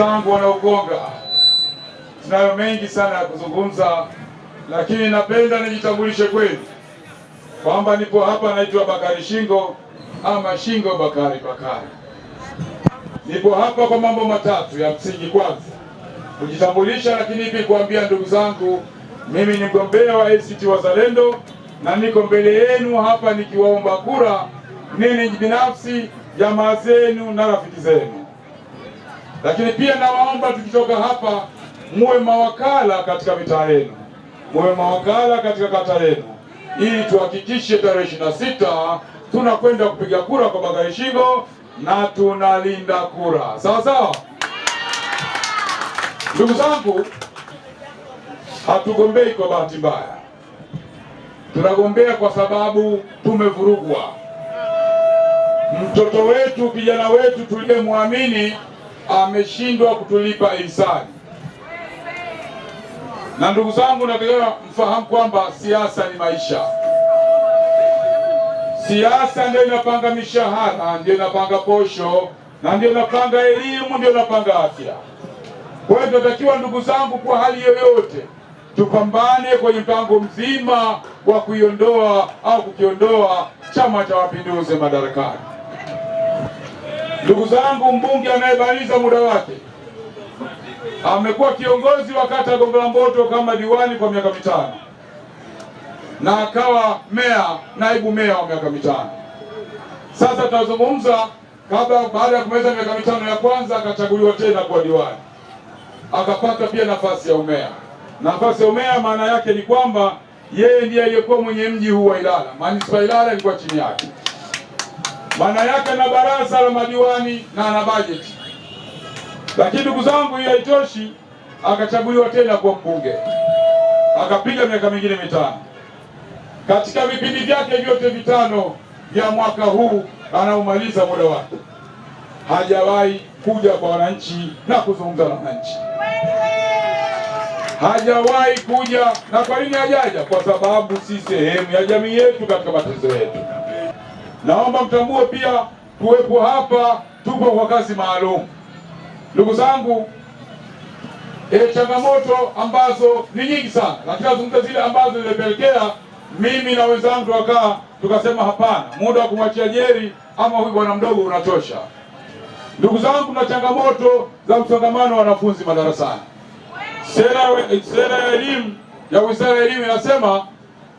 zangu wanaogonga, tunayo mengi sana ya kuzungumza, lakini napenda nijitambulishe kwenu kwamba nipo hapa, naitwa Bakari Shingo ama Shingo Bakari. Nipo hapa kwa mambo matatu ya msingi. Kwanza kujitambulisha, lakini pia kuambia ndugu zangu, mimi ni mgombea wa ACT Wazalendo na niko mbele yenu hapa nikiwaomba kura nini binafsi, jamaa zenu na rafiki zenu. Lakini pia nawaomba tukitoka hapa muwe mawakala katika mitaa yenu, muwe mawakala katika kata yenu, ili tuhakikishe tarehe 26 tunakwenda kupiga kura kwa Bakari Shingo na tunalinda kura. Sawa sawa? Ndugu zangu, hatugombei kwa bahati mbaya, tunagombea kwa sababu tumevurugwa. Mtoto wetu, kijana wetu tuliyemwamini ameshindwa kutulipa ihsani. Na ndugu zangu, nataka mfahamu kwamba siasa ni maisha. Siasa ndio inapanga mishahara, ndio inapanga posho, na ndio inapanga elimu, ndio inapanga afya. Kwa hiyo tunatakiwa ndugu zangu, kwa hali yoyote tupambane kwenye mpango mzima wa kuiondoa au kukiondoa Chama cha Mapinduzi madarakani. Ndugu zangu, mbunge anayebaliza muda wake amekuwa kiongozi wa kata Gongo la Mboto kama diwani kwa miaka 5 na akawa meya, naibu meya wa miaka 5. Sasa tunazungumza baada ya kumaliza miaka 5 ya kwanza akachaguliwa tena kwa diwani, akapata pia nafasi ya umeya. Nafasi ya umeya maana yake ni kwamba yeye ndiye aliyekuwa mwenye mji huu wa Ilala, manispaa Ilala ilikuwa chini yake. Maana yake na baraza la madiwani na ana bajeti. Lakini ndugu zangu, hiyo haitoshi, akachaguliwa tena kwa mbunge, akapiga miaka mingine 5. Katika vipindi vyake vyote 5 vya mwaka huu anaumaliza muda wake, hajawahi kuja kwa wananchi na kuzungumza na wananchi, hajawahi kuja. Na kwa nini hajaja? Kwa sababu si sehemu ya jamii yetu katika matatizo yetu. Naomba mtambue pia tuwepo hapa, tupo kwa kazi maalum. Ndugu zangu, changamoto ambazo ni nyingi sana, lakini nazungumza zile ambazo zilipelekea mimi na wenzangu tukasema hapana, muda wa kumwachia Jerry ama huyu bwana mdogo unatosha. Ndugu zangu, na changamoto za msongamano wa wanafunzi madarasani. Sera ya elimu ya Wizara ya Elimu inasema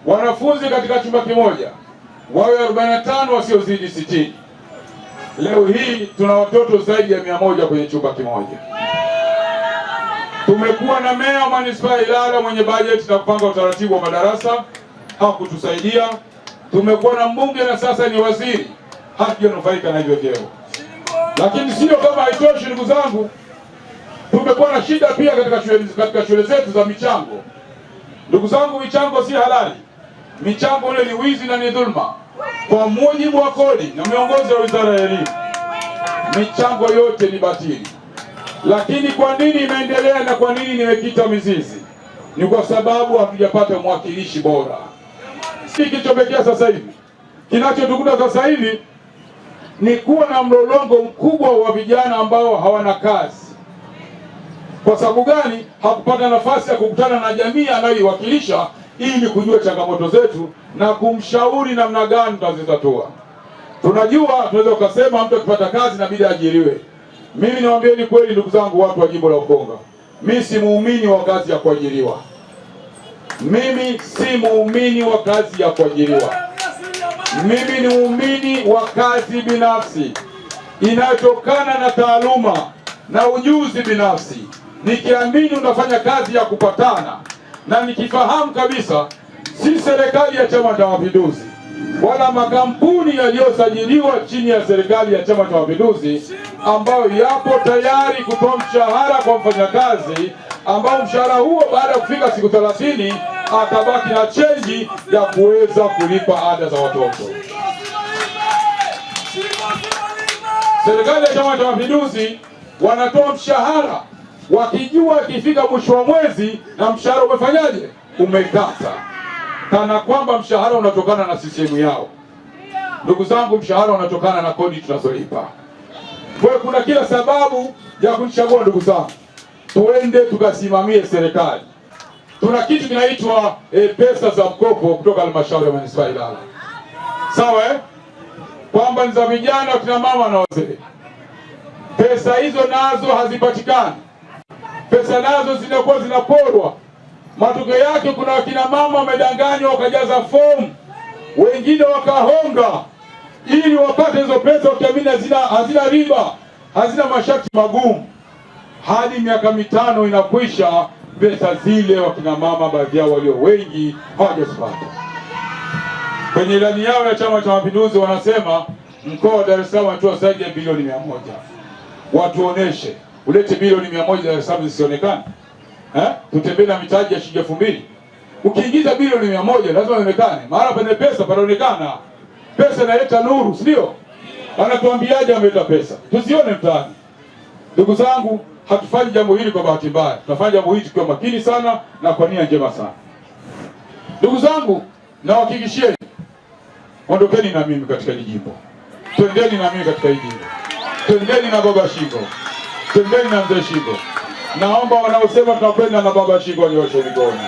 wanafunzi katika chumba kimoja wawe 45 wasiozidi 60. Leo hii tuna watoto zaidi ya 100 kwenye chumba kimoja. Tumekuwa na meya wa manispaa Ilala mwenye bajeti na kupanga utaratibu wa madarasa, hakutusaidia. Tumekuwa na mbunge na sasa ni waziri, hakunufaika na hivyo vyeo. Lakini sio kama haitoshi, ndugu zangu, tumekuwa na shida pia katika shule zetu za michango. Ndugu zangu, michango si halali. Michango ile ni wizi na ni dhulma kwa mujibu wa kodi na miongozo ya Wizara ya Elimu. Michango yote ni batili. Lakini kwa nini imeendelea na kwa nini nimekita mizizi? Ni kwa sababu hatujapata mwakilishi bora. Kilichotokea sasa hivi, kinachotukuta sasa hivi ni kuwa na mlolongo mkubwa wa vijana ambao hawana kazi. Kwa sababu gani? Hakupata nafasi ya kukutana na jamii anayoiwakilisha ili kujua changamoto zetu na kumshauri namna gani tutazitatua. Tunajua tunaweza kusema mtu akipata kazi inabidi ajiriwe. Mimi niwaambieni kweli ndugu zangu, watu wa jimbo la Ukonga, mimi si muumini wa kazi ya kuajiriwa. Mimi si muumini wa kazi ya kuajiriwa. Mimi ni muumini wa kazi binafsi inayotokana na taaluma na ujuzi binafsi. Nikiamini unafanya kazi ya kupatana, na nikifahamu kabisa si serikali ya Chama cha Mapinduzi wala makampuni yaliyosajiliwa chini ya serikali ya Chama cha Mapinduzi ambayo yapo tayari kutoa mshahara kwa mfanyakazi, ambao mshahara huo baada ya kufika siku 30 atabaki na chenji ya kuweza kulipa ada za watoto. Serikali ya Chama cha Mapinduzi wanatoa mshahara wakijua ikifika mwisho wa mwezi na mshahara umefanyaje, umekata, kana kwamba mshahara unatokana na CCM yao. Ndugu zangu, mshahara unatokana na kodi tunazolipa. Kwa hiyo kuna kila sababu ya kuchagua. Ndugu zangu, tuende tukasimamie serikali. Tuna kitu kinaitwa pesa za mkopo kutoka halmashauri ya manispaa Ilala, sawa kwamba ni za vijana, kina mama na wazee. Pesa hizo nazo hazipatikani, pesa nazo zinakuwa zinaporwa. Matokeo yake kuna wakina mama wamedanganywa wakajaza fomu, wengine wakahonga ili wapate hizo pesa, wakiamini hazina riba, hazina masharti magumu. Hadi miaka 5 inakwisha, pesa zile wakina mama baadhi yao walio wengi hawajazipata. Kwenye ilani yao ya Chama cha Mapinduzi wanasema mkoa wa Dar es Salaam unatoa zaidi ya bilioni 100. Watuoneshe, ulete bilioni 100 Dar es Salaam zisionekane. Tutembee na mitaji ya shilingi 2000. Ukiingiza bilioni 100 lazima ionekane. Mara penye pesa panaonekana. Pesa inaleta nuru, si ndio? Anatuambiaje ameleta pesa? Tusione mtaani. Ndugu zangu, hatufanyi jambo hili kwa bahati mbaya. Tunafanya jambo hili tukiwa makini sana na kwa nia njema sana. Ndugu zangu, nawahakikishieni, ondokeni na mimi katika hili jimbo. Twendeni na mimi katika hili jimbo. Twendeni na Baba Shingo. Twendeni na Mzee Shingo. Naomba wanaosema tunakwenda na Baba Shingo nioshe mikono.